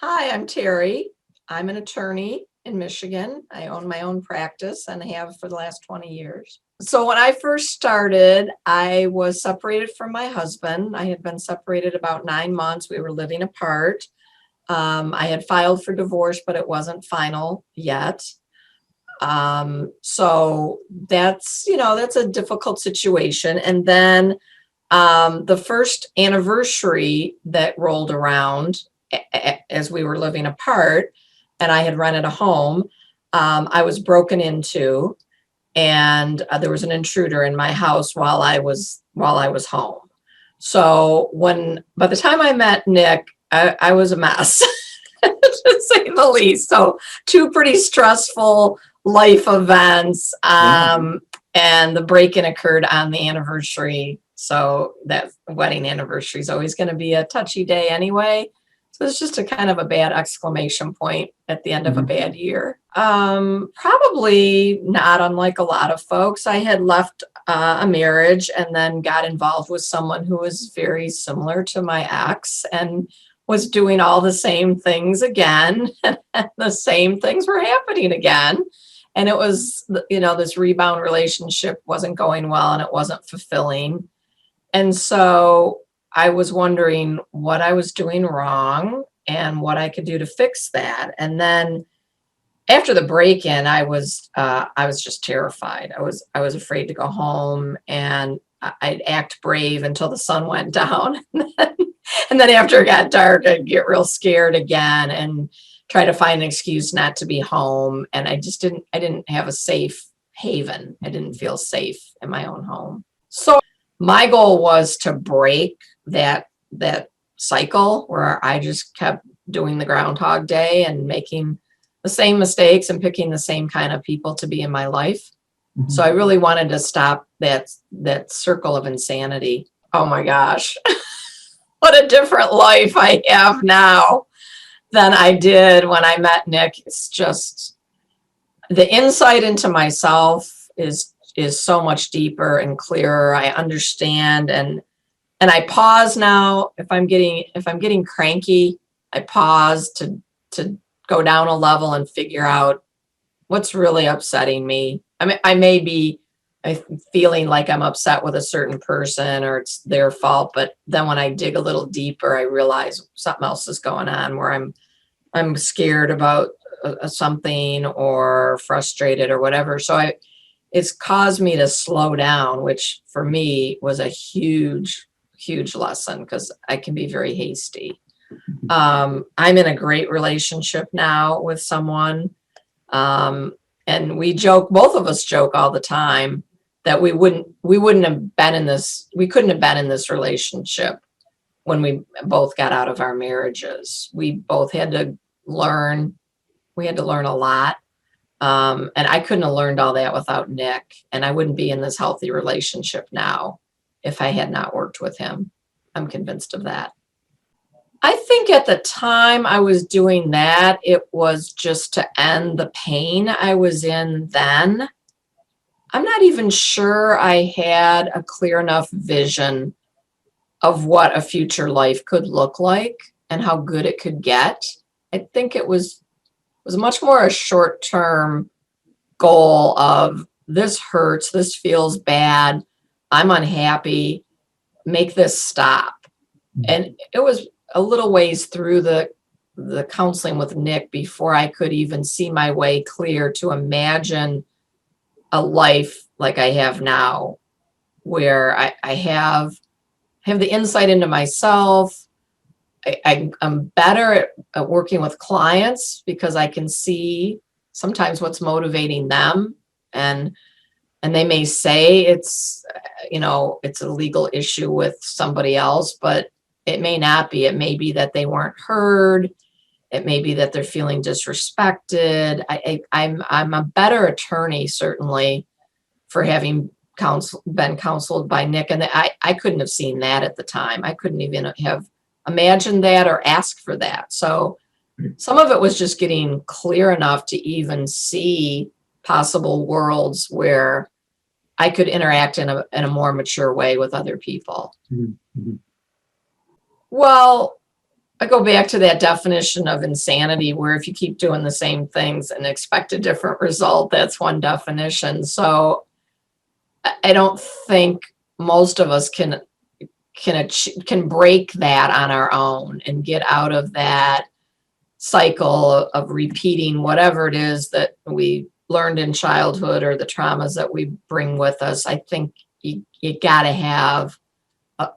Hi, I'm Terry. I'm an attorney in Michigan. I own my own practice and have for the last 20 years. So when I first started, I was separated from my husband. I had been separated about 9 months. We were living apart. I had filed for divorce, but it wasn't final yet. So that's a difficult situation. And then the first anniversary that rolled around as we were living apart and I had rented a home, I was broken into and there was an intruder in my house while I was home. So by the time I met Nick, I was a mess, to say the least. So two pretty stressful life events. And the break-in occurred on the anniversary. So that wedding anniversary is always going to be a touchy day anyway. So it's just a kind of a bad exclamation point at the end of a bad year. Probably not unlike a lot of folks. I had left a marriage and then got involved with someone who was very similar to my ex and was doing all the same things again. And the same things were happening again. And it was, this rebound relationship wasn't going well and it wasn't fulfilling. And so I was wondering what I was doing wrong and what I could do to fix that. And then after the break-in, I was just terrified. I was afraid to go home, and I'd act brave until the sun went down. And then after it got dark, I'd get real scared again and try to find an excuse not to be home. And I didn't have a safe haven. I didn't feel safe in my own home. So my goal was to break that cycle where I just kept doing the Groundhog Day and making the same mistakes and picking the same kind of people to be in my life. So I really wanted to stop that circle of insanity. Oh my gosh, what a different life I have now than I did when I met Nick. It's just the insight into myself is so much deeper and clearer. I understand and I pause now. If I'm getting cranky, I pause to go down a level and figure out what's really upsetting me. I mean, I may be feeling like I'm upset with a certain person or it's their fault, but then when I dig a little deeper, I realize something else is going on where I'm scared about something or frustrated or whatever. So it's caused me to slow down, which for me was a huge lesson because I can be very hasty. I'm in a great relationship now with someone. And both of us joke all the time that we couldn't have been in this relationship when we both got out of our marriages. We both had to learn a lot. And I couldn't have learned all that without Nick, and I wouldn't be in this healthy relationship now if I had not worked with him. I'm convinced of that. I think at the time I was doing that, it was just to end the pain I was in then. I'm not even sure I had a clear enough vision of what a future life could look like and how good it could get. I think it was much more a short-term goal of this hurts, this feels bad, I'm unhappy, make this stop. And it was a little ways through the counseling with Nick before I could even see my way clear to imagine a life like I have now, where I have the insight into myself. I'm better at working with clients because I can see sometimes what's motivating them, and they may say it's a legal issue with somebody else, but it may not be. It may be that they weren't heard. It may be that they're feeling disrespected. I'm a better attorney, certainly, for having been counseled by Nick. And I couldn't have seen that at the time. I couldn't even have imagined that or asked for that. So some of it was just getting clear enough to even see possible worlds where I could interact in a more mature way with other people. Well, I go back to that definition of insanity, where if you keep doing the same things and expect a different result, that's one definition. So I don't think most of us can break that on our own and get out of that cycle of repeating whatever it is that we learned in childhood or the traumas that we bring with us. I think you got to have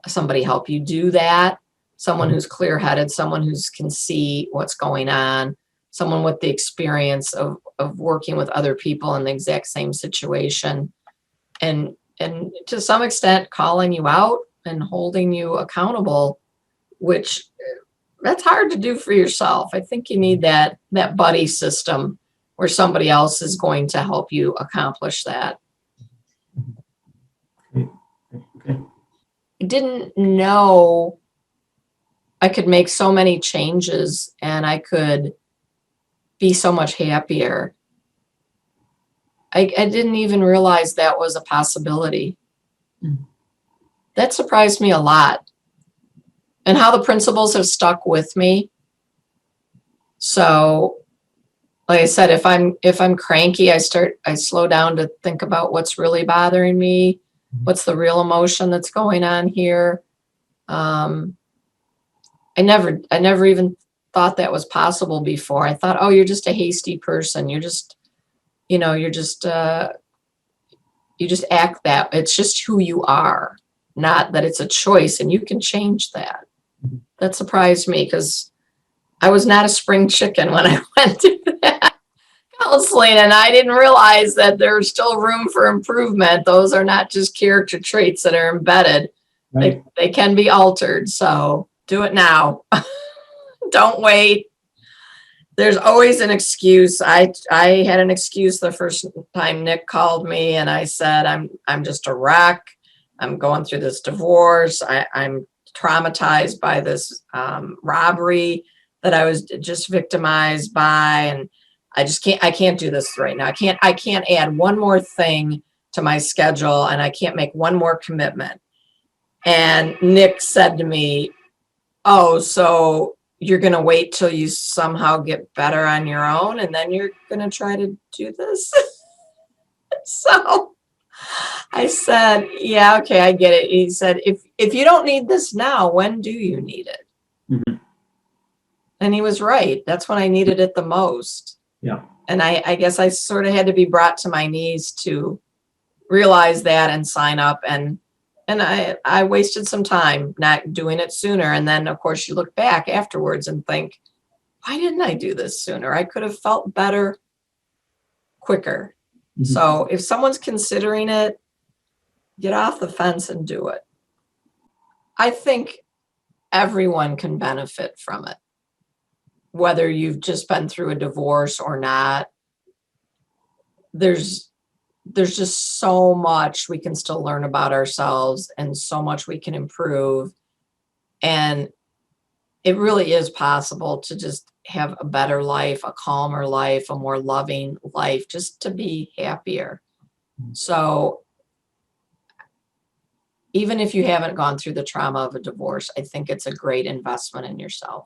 somebody help you do that. Someone who's clear-headed, someone who can see what's going on, someone with the experience of working with other people in the exact same situation, and to some extent calling you out and holding you accountable, which that's hard to do for yourself. I think you need that buddy system where somebody else is going to help you accomplish that. Okay. I didn't know I could make so many changes and I could be so much happier. I didn't even realize that was a possibility. That surprised me a lot. And how the principles have stuck with me. So, like I said, if I'm cranky, I slow down to think about what's really bothering me, what's the real emotion that's going on here. I never even thought that was possible before. I thought, oh, you're just a hasty person. You're just, you just act that. It's just who you are, not that it's a choice, and you can change that. That surprised me because I was not a spring chicken when I went to that counseling, and I didn't realize that there's still room for improvement. Those are not just character traits that are embedded. Right. They can be altered. So do it now. Don't wait. There's always an excuse. I had an excuse the first time Nick called me, and I said, I'm just a wreck. I'm going through this divorce. I'm traumatized by this robbery that I was just victimized by, and I can't do this right now. I can't add one more thing to my schedule, and I can't make one more commitment. And Nick said to me, oh, so you're going to wait till you somehow get better on your own, and then you're going to try to do this? So I said, yeah, okay, I get it. He said, if you don't need this now, when do you need it? Mm-hmm. And he was right. That's when I needed it the most. Yeah. And I guess I sort of had to be brought to my knees to realize that and sign up. And I wasted some time not doing it sooner. And then, of course, you look back afterwards and think, why didn't I do this sooner? I could have felt better quicker. Mm-hmm. So if someone's considering it, get off the fence and do it. I think everyone can benefit from it, whether you've just been through a divorce or not. There's just so much we can still learn about ourselves and so much we can improve. And it really is possible to just have a better life, a calmer life, a more loving life, just to be happier. So even if you haven't gone through the trauma of a divorce, I think it's a great investment in yourself.